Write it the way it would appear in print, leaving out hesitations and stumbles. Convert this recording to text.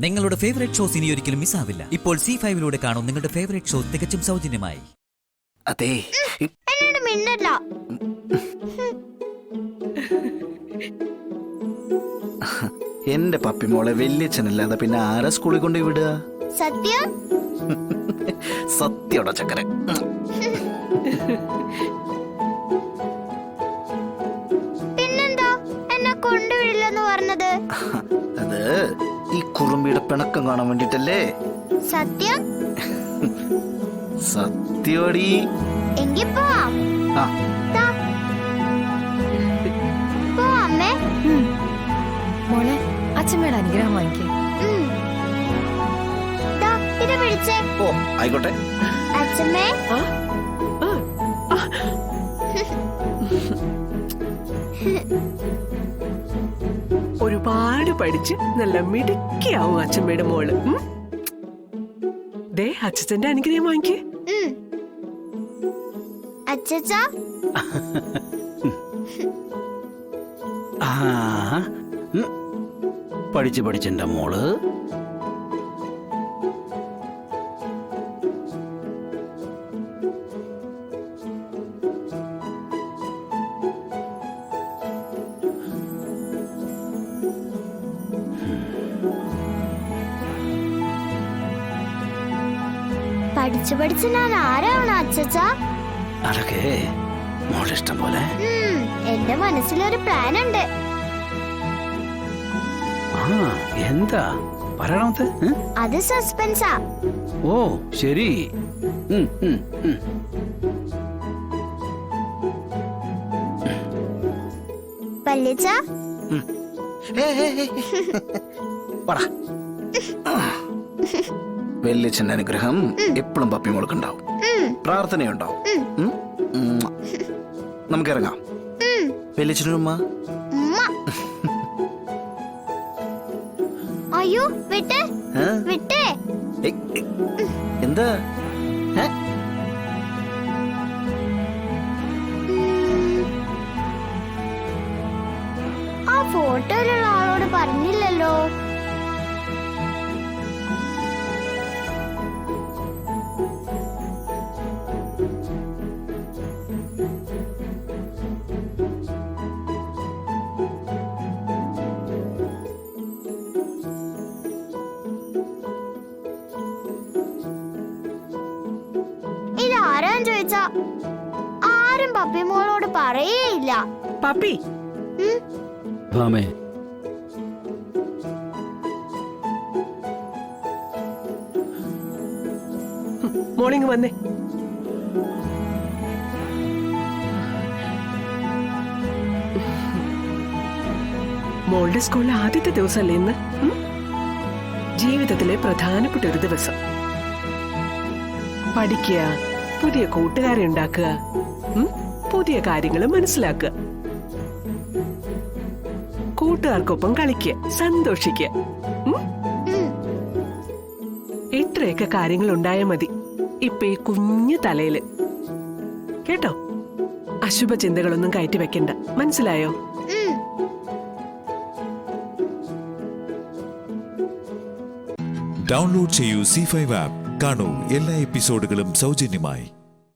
നിങ്ങളുടെ favourite shows ഇനി ഒരിക്കലും മിസ്സാവില്ല. ഇപ്പോൾ C5 കാണും നിങ്ങളുടെ ഫേവറേറ്റ് ഷോ തികച്ചും സൗജന്യമായി. അതെ, എന്നോട് മിണ്ടല്ല. എന്റെ പപ്പി മോളെ വല്യച്ഛനല്ലാതെ പിന്നെ ആരാ സ്കൂളിൽ കൊണ്ട് വിടുക? സത്യം സത്യോടെ ചക്കര. പിന്നെന്താ എന്നെ കൊണ്ടുവിടില്ലെന്ന് പറഞ്ഞത്? അത് ഈ കുറുമ്പിയുടെ പിണക്കം കാണാൻ വേണ്ടിട്ടല്ലേ? സത്യം സത്യോടി. എങ്കി പോവാം. പോവാമ്മേ. മോളെ, അച്ഛമ്മയുടെ അനുഗ്രഹം വാങ്ങിക്കേ. ഇത് പിടിച്ചേ. ഓ ആയിക്കോട്ടെ. അച്ഛമ്മേ, ഒരുപാട് പഠിച്ച് നല്ല മിടുക്കിയാവും അച്ഛമ്മയുടെ മോള്. ദേ അച്ഛന്റെ അനുഗ്രഹം വാങ്ങിക്കേ. അച്ഛച്ചാ. പഠിച്ച് പഠിച്ചെന്റെ മോള്. പഠിച്ചു പഠിച്ച് ഞാൻ ആരാവണം അച്ഛച്ചാ? അതൊക്കെ മോളുടെ ഇഷ്ടം പോലെ. എന്റെ മനസ്സിലൊരു പ്ലാൻ ഉണ്ട്. എന്താ പറയണത്? അത് സസ്പെൻസാ. ഓ ശരി. വല്യച്ഛ, വല്യച്ഛന്റെ അനുഗ്രഹം എപ്പോഴും പപ്പി മോൾക്കുണ്ടാവും. പ്രാർത്ഥനയുണ്ടാവും. നമുക്ക് ഇറങ്ങാം. വല്യച്ഛനുമ്മ. അയ്യോ വിട്ടേ വിട്ടേ. എന്താ? ആ ഫോട്ടോയിലുള്ള ആളോട് പറഞ്ഞില്ലല്ലോ. ഇതാരാന്ന് ചോദിച്ചാ ആരും പപ്പി മോളോട് പറയേയില്ല. പപ്പി മോർണിംഗ് വന്നേ. മോളുടെ സ്കൂളിലെ ആദ്യത്തെ ദിവസമല്ലേ ഇന്ന്? ജീവിതത്തിലെ പ്രധാനപ്പെട്ട ഒരു ദിവസം. പഠിക്കുക, പുതിയ കൂട്ടുകാരെ ഉണ്ടാക്കുക, പുതിയ കാര്യങ്ങൾ മനസ്സിലാക്കുക, കൂട്ടുകാർക്കൊപ്പം കളിക്കുക, സന്തോഷിക്കുക. ഇത്രയൊക്കെ കാര്യങ്ങൾ ഉണ്ടായാൽ മതി ഇപ്പൊ ഈ കുഞ്ഞു തലയില്. കേട്ടോ? അശുഭ ചിന്തകളൊന്നും കയറ്റി വെക്കണ്ട. മനസ്സിലായോ? ഡൗൺലോഡ് ചെയ്യൂ C5 ആപ്പ്. കാണൂ എല്ലാ എപ്പിസോഡുകളും സൗജന്യമായി.